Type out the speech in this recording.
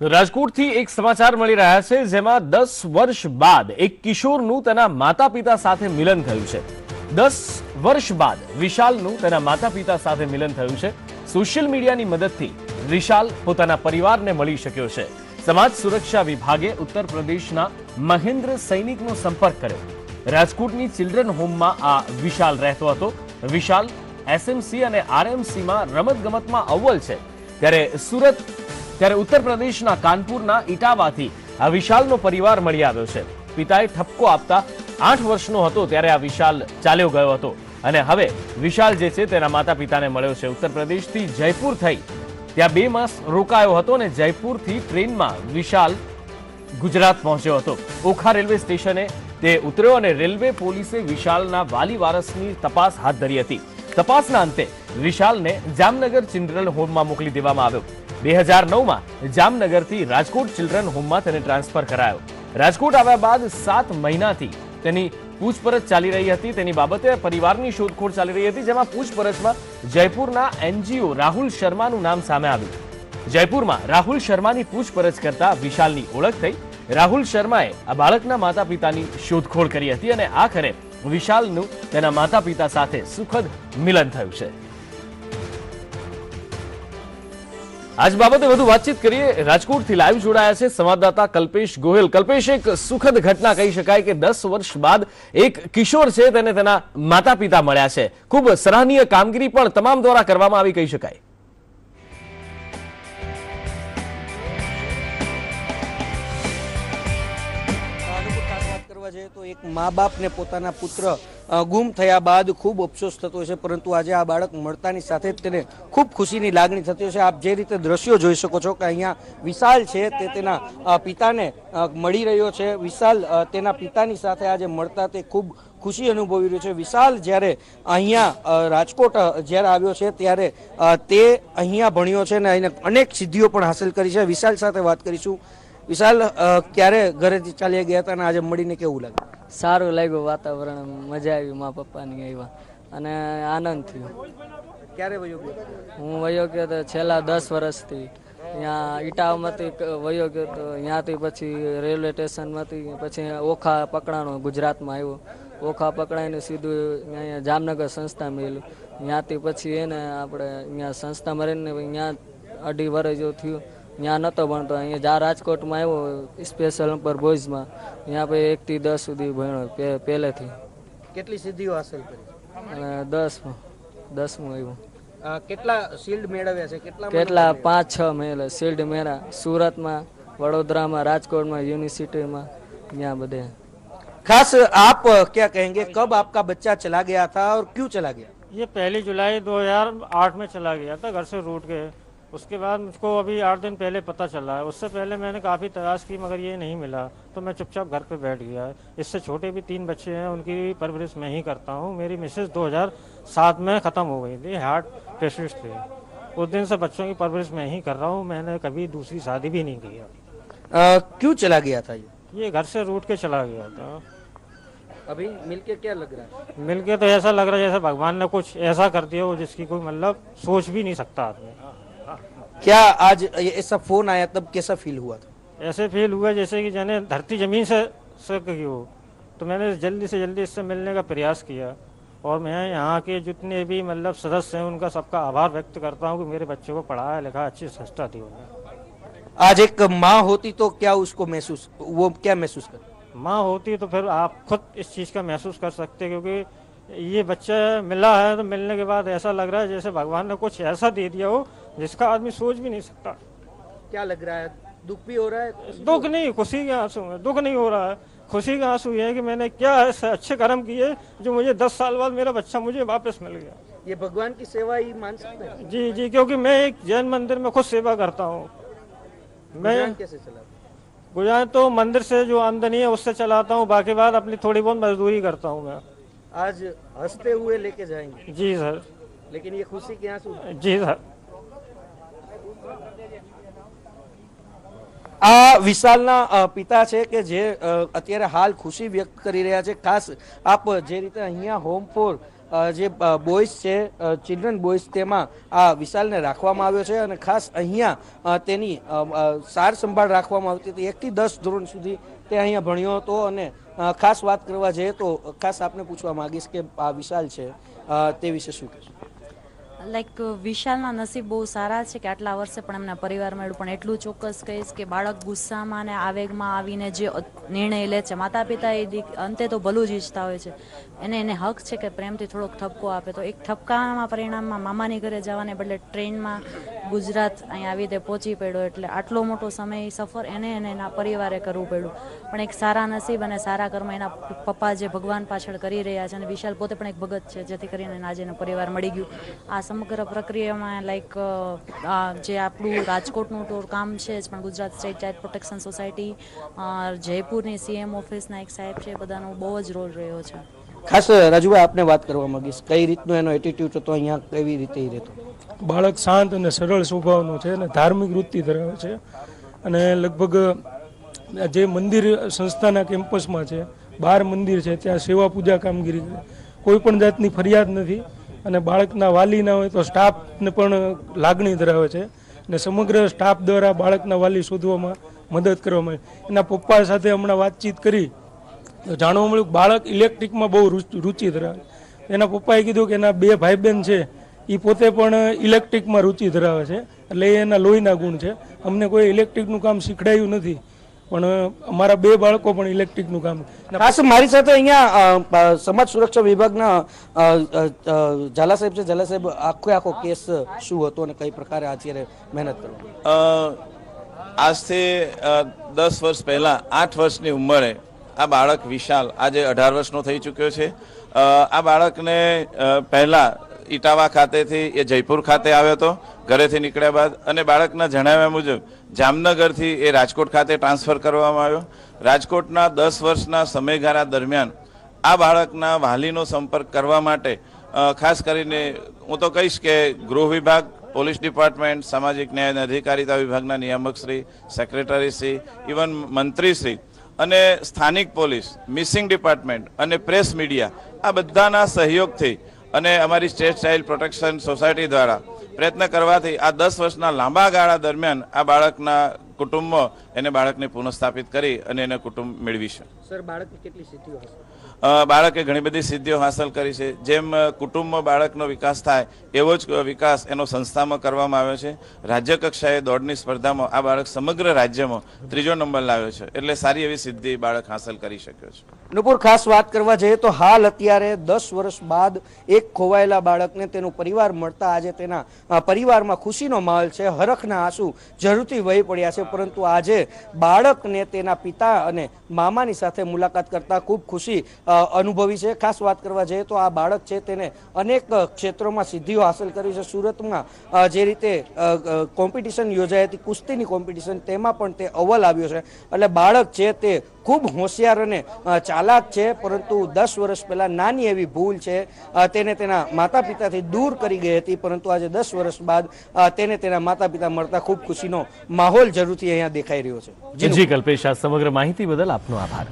રાજકોટથી એક સમાચાર મળી રહ્યા છે, જેમાં 10 વર્ષ બાદ એક કિશોરનું તેના માતા પિતા સાથે મિલન થયું છે। 10 વર્ષ બાદ વિશાલનું તેના માતા પિતા સાથે મિલન થયું છે। સોશિયલ મીડિયાની મદદથી વિશાલ પોતાના પરિવારને મળી શક્યો છે। સમાજ સુરક્ષા વિભાગે ઉત્તર પ્રદેશના મહેન્દ્ર સૈનિકનો સંપર્ક કર્યો। રાજકોટની ચિલ્ડ્રન હોમમાં આ વિશાલ રહેતો હતો। વિશાલ એસએમસી અને આરએમસીમાં રમતગમતમાં અવ્વલ છે, ત્યારે ઉત્તર પ્રદેશના કાનપુરના ઇટાવાથી આ વિશાલનો પરિવાર મળી આવ્યો છે। પિતાએ ઠપકો આપતા 8 વર્ષનો હતો ત્યારે આ વિશાલ ચાલ્યો ગયો હતો અને હવે વિશાલ જે છે તેના માતા પિતાને મળ્યો છે। ઉત્તર પ્રદેશથી જયપુર થઈ ત્યાં 2 માસ રોકાયો હતો અને જયપુરથી ટ્રેનમાં વિશાલ ગુજરાત પહોંચ્યો હતો। ઓખા રેલવે સ્ટેશને તે ઉતર્યો અને રેલવે પોલીસે વિશાલના વાલી વારસની તપાસ હાથ ધરી હતી। તપાસના અંતે વિશાલને જામનગર ચિલ્ડ્રન હોમમાં મોકલી દેવામાં આવ્યો। 2009માં જામનગરથી રાજકોટ ચિલ્ડ્રન હોમમાં તેને ટ્રાન્સફર કરાયો। રાજકોટ આવ્યા બાદ 7 મહિનાથી તેની પૂછપરછ ચાલી રહી હતી। તેની બાબતે પરિવારની શોધખોળ ચાલી રહી હતી, જેમાં પૂછપરછમાં જયપુરના એનજીઓ રાહુલ શર્માનું નામ સામે આવ્યું। જયપુરમાં રાહુલ શર્માની પૂછપરછ કરતા વિશાલની ઓળખ થઈ। રાહુલ શર્માએ આ બાળકના માતા પિતાની શોધખોળ કરી હતી અને આખરે વિશાલનું તેના માતા પિતા સાથે સુખદ મિલન થયું છે। આજ બાબતે વધુ વાતચીત કરીએ। રાજકોટથી લાઈવ જોડાયા છે સંવાદદાતા કલ્પેશ ગોહિલ। કલ્પેશ, એક સુખદ ઘટના કહી શકાય કે 10 વર્ષ બાદ એક કિશોર છે તેને તેના માતા પિતા મળ્યા છે। ખૂબ સરાહનીય કામગીરી પણ તમામ દ્વારા કરવામાં આવી કહી શકાય। તો એક મા બાપને પોતાના પુત્ર ગુમ થયા બાદ ખૂબ અફસોસ થતો છે, પરંતુ આજે આ બાળક મળતાની સાથે જ તેને ખૂબ ખુશીની લાગણી થતી છે। આપ જે રીતે દ્રશ્યો જોઈ શકો છો કે અહીંયા વિશાલ છે તે તેના પિતાને મળી રહ્યો છે। વિશાલ તેના પિતાની સાથે આજે મળતા તે ખૂબ ખુશી અનુભવી રહ્યો છે। વિશાલ જ્યારે અહીંયા રાજકોટ જ્યારે આવ્યો છે ત્યારે તે અહીંયા ભણ્યો છે અને અહીં અનેક સિદ્ધિઓ પણ હાંસલ કરી છે। વિશાલ સાથે વાત કરીશું। વિશાલ, ક્યારે ઘરેથી ચાલ્યા ગયા હતા અને આજે મળીને કેવું લાગ્યું? સારું લાગ્યું, વાતાવરણ મજા આવી, મા પપ્પાની આવ્યા અને આનંદ થયો। ક્યારે વયો ગયો? હું વયો ગયો તો છેલ્લા 10 વર્ષથી ત્યાં ઇટાવામાંથી વયો ગયો તો ત્યાંથી પછી રેલવે સ્ટેશનમાંથી પછી ઓખા પકડાણો, ગુજરાતમાં આવ્યો। ઓખા પકડાઈને સીધું અહીંયા જામનગર સંસ્થા મળ્યું। ત્યાંથી પછી એને આપણે અહીંયા સંસ્થા મળીને ત્યાં 2.5 વર્ષ જેવું થયું। ત્યાં નહોતો ભણતો, અહીંયા જ્યાં રાજકોટમાં આવ્યો સ્પેશિયલ પર બોયઝમાં, ત્યાં પછી 1 થી 10 સુધી ભણ્યો પહેલેથી। કેટલી સિદ્ધિઓ હાંસલ કરી? અને 10મું આવ્યું। કેટલા શિલ્ડ મેળવ્યા છે? કેટલા 5-6 મેળવ્યા શિલ્ડ મેળા, સુરતમાં, વડોદરામાં, રાજકોટમાં, યુનિवर्सिटीમાં, यहाँ બધે। खास आप क्या कहेंगे, कब आपका बच्चा चला गया था और क्यों चला गया? ये 1 जुलाई 2008 में चला गया था घर से रूठ के। उसके बाद मुझको अभी 8 दिन पहले पता चला है। उससे पहले मैंने काफ़ी तलाश की मगर ये नहीं मिला, तो मैं चुपचाप घर पे बैठ गया। इससे छोटे भी 3 बच्चे हैं, उनकी परवरिश मैं ही करता हूँ। मेरी मिसेज 2007 में ख़त्म हो गई थी, हार्ट पेशेंट थे। उस दिन से बच्चों की परवरिश मैं ही कर रहा हूँ, मैंने कभी दूसरी शादी भी नहीं की। क्यों चला गया था ये घर से रूठ के चला गया था। अभी मिलके क्या लग रहा है? मिलके तो ऐसा लग रहा है जैसे भगवान ने कुछ ऐसा कर दिया हो जिसकी कोई मतलब सोच भी नहीं सकता आदमी। क्या आज ऐसा फोन आया तब कैसा फील हुआ था? ऐसे फील हुआ जैसे कि जाने धरती जमीन से सक गई हो। तो मैंने जल्दी से जल्दी इससे मिलने का प्रयास किया और मैं यहाँ के जितने भी मतलब सदस्य हैं उनका सबका आभार व्यक्त करता हूँ कि मेरे बच्चों को पढ़ाया लिखा, अच्छी संस्था दी उन्हें। आज एक माँ होती तो क्या उसको महसूस, वो क्या महसूस कर? माँ होती तो फिर आप खुद इस चीज़ का महसूस कर सकते, क्योंकि ये बच्चा मिला है तो मिलने के बाद ऐसा लग रहा है जैसे भगवान ने कुछ ऐसा दे दिया हो जिसका आदमी सोच भी नहीं सकता। क्या लग रहा है? दुख भी हो रहा है? दुख नहीं, खुशी के आंसू है। दुख नहीं हो रहा है, खुशी का आंसू ये है कि मैंने क्या ऐसे अच्छे कर्म किए जो मुझे 10 साल बाद मेरा बच्चा मुझे वापस मिल गया। ये भगवान की सेवा ही मान सकते हैं? जी जी, क्योंकि मैं एक जैन मंदिर में खुद सेवा करता हूँ। मैं कैसे चला? गुजान तो मंदिर से जो आमदनी है उससे चलाता हूँ, बाकी बात अपनी थोड़ी बहुत मजदूरी करता हूँ मैं। आज हंसते हुए लेके जाएंगे? जी सर। लेकिन ये खुशी के आंसू? जी सर। આ વિશાલના પિતા છે કે જે અત્યારે હાલ ખુશી વ્યક્ત કરી રહ્યા છે। ખાસ આપ જે રીતે અહીંયા હોમ ફોર જે બોયઝ છે ચિલ્ડ્રન બોયઝ તેમાં આ વિશાલને રાખવામાં આવ્યો છે અને ખાસ અહીંયા તેની સાર સંભાળ રાખવામાં આવતી હતી. 1 થી 10 ધોરણ સુધી તે અહીંયા ભણ્યો હતો અને ખાસ વાત કરવા જઈએ તો ખાસ આપને પૂછવા માંગીશ કે આ વિશાલ છે તે વિશે શું કહેશો? લાઈક વિશાલના નસીબ બહુ સારા છે કે આટલા વર્ષે પણ એમના પરિવાર મળ્યું. પણ એટલું ચોક્કસ કહીશ કે બાળક ગુસ્સામાં અને આવેગમાં આવીને જે નિર્ણય લે છે, માતા પિતા એ અંતે તો ભલું જ ઈચ્છતા હોય છે. એને હક છે કે પ્રેમથી થોડોક ઠપકો આપે. તો એક ઠપકાના પરિણામમાં મામાની ઘરે જવાને બદલે ટ્રેનમાં ગુજરાત અહીંયા આવી રીતે પહોંચી પડ્યો. એટલે આટલો મોટો સમય સફર એને અને એના પરિવારે કરવું પડ્યું. પણ એક સારા નસીબ અને સારા કર્મ એના પપ્પા જે ભગવાન પાછળ કરી રહ્યા છે અને વિશાલ પોતે પણ એક ભગત છે, જેથી કરીને આજે એનો પરિવાર મળી ગયું. આ સમગ્ર પ્રક્રિયામાં લાઈક જે આપણું રાજકોટનું ટોર કામ છે જ, પણ Gujarat state child protection society, જયપુરની CM ઓફિસના એક સાહેબ છે, બધાનો બહુ જ રોલ રહ્યો છે. ખાસ રાજુભાઈ આપને વાત કરવા માંગીશ, કઈ રીતનો એનો એટીટ્યુડ હતો અહીંયા, કેવી રીતે એ રહેતો? બાળક શાંત અને સરળ સ્વભાવનો છે અને ધાર્મિક વૃત્તિ ધરાવે છે અને લગભગ જે મંદિર સંસ્થાના કેમ્પસમાં છે, 12 મંદિર છે, ત્યાં સેવા પૂજા કામગીરી કરે. કોઈ પણ જાતની ફરિયાદ નથી અને બાળકના વાલી ના હોય તો સ્ટાફને પણ લાગણી ધરાવે છે અને સમગ્ર સ્ટાફ દ્વારા બાળકના વાલી શોધવામાં મદદ કરવામાં આવે. એના પપ્પા સાથે હમણાં વાતચીત કરી તો જાણવા મળ્યું કે બાળક ઇલેક્ટ્રિકમાં બહુ રુચિ ધરાવે. એના પપ્પાએ કીધું કે એના 2 ભાઈ બહેન છે એ પોતે પણ ઇલેક્ટ્રિકમાં રુચિ ધરાવે છે, એટલે એ એના લોહીના ગુણ છે. અમને કોઈ ઇલેક્ટ્રિકનું કામ શીખડાયું નથી, પણ અમારા 2 બાળકો પણ ઇલેક્ટ્રિકનું કામ. ખાસ મારી સાથે અહીંયા સમાજ સુરક્ષા વિભાગના ઝાલા સાહેબ છે. ઝાલા સાહેબ, આખો કેસ શું હતો અને કઈ પ્રકારે અત્યારે મહેનત કરવામાં? આજથી 10 વર્ષ પહેલા 8 વર્ષની ઉંમરે આ બાળક વિશાલ આજે 18 વર્ષનો થઈ ચૂક્યો છે. આ બાળકને પહેલા ઇટાવા ખાતેથી એ જયપુર ખાતે આવ્યો હતો ઘરેથી નીકળ્યા બાદ, અને બાળકના જણાવ્યા મુજબ જામનગરથી એ રાજકોટ ખાતે ટ્રાન્સફર કરવામાં આવ્યો. રાજકોટના 10 વર્ષના સમયગાળા દરમિયાન આ બાળકના વાલીનો સંપર્ક કરવા માટે ખાસ કરીને હું તો કહીશ કે ગૃહ વિભાગ, પોલીસ ડિપાર્ટમેન્ટ, સામાજિક ન્યાય અને અધિકારીતા વિભાગના નિયામક શ્રી, સેક્રેટરી શ્રી, ઇવન મંત્રી શ્રી અને સ્થાનિક પોલીસ, મિસિંગ ડિપાર્ટમેન્ટ અને પ્રેસ મીડિયા, આ બધાના સહયોગથી અને અમારી સ્ટેટ ચાઇલ્ડ પ્રોટેક્શન સોસાયટી દ્વારા પ્રયત્ન કરવાથી આ 10 વર્ષના લાંબા ગાળા દરમિયાન આ બાળકના કુટુંબો એને બાળકને પુનઃસ્થાપિત કરી અને એને કુટુંબ મેળવીશું. સર, બાળકની કેટલી સિદ્ધિઓ હશે? બાળકે ઘણી બધી સિદ્ધિઓ હાંસલ કરી છે. જેમ કુટુંબમાં બાળકનો વિકાસ થાય એવો જ વિકાસ એનો સંસ્થામાં કરવામાં આવ્યો છે. રાજ્ય કક્ષાએ દોડની સ્પર્ધામાં આ બાળક સમગ્ર રાજ્યમાં 3જો નંબર લાવ્યો છે, એટલે સારી એવી સિદ્ધિ બાળક હાંસલ કરી શક્યો છે. નુપુર, ખાસ વાત કરવા જઈએ તો હાલ અત્યારે 10 વર્ષ બાદ એક ખોવાયેલા બાળકને તેનો પરિવાર મળતા આજે તેના પરિવારમાં ખુશીનો માહોલ છે, હરખના આંસુ જરૂરથી વહી પડ્યા છે. પરંતુ આજે બાળકને તેના પિતા અને મામાની સાથે મુલાકાત કરતા ખૂબ ખુશી અનુભવી છે. ખાસ વાત કરવા જઈએ તો આ બાળક છે તેને અનેક ક્ષેત્રોમાં સિદ્ધિઓ હાંસલ કરી છે. સુરતમાં જે રીતે કોમ્પિટિશન યોજાઈ હતી, કુસ્તીની કોમ્પિટિશન, તેમાં પણ તે અવ્વલ આવ્યો છે. એટલે બાળક છે તે ખૂબ હોશિયાર અને ચાલાક છે, પરંતુ 10 વર્ષ પહેલા નાની એવી ભૂલ છે તેને તેના માતા પિતાથી દૂર કરી ગઈ હતી. પરંતુ આજે 10 વર્ષ બાદ તેને તેના માતા પિતા મળતા ખૂબ ખુશીનો માહોલ જરૂરથી અહીંયા દેખાઈ રહ્યો છે. જી કલ્પેશ, આ સમગ્ર માહિતી બદલ આપનો આભાર.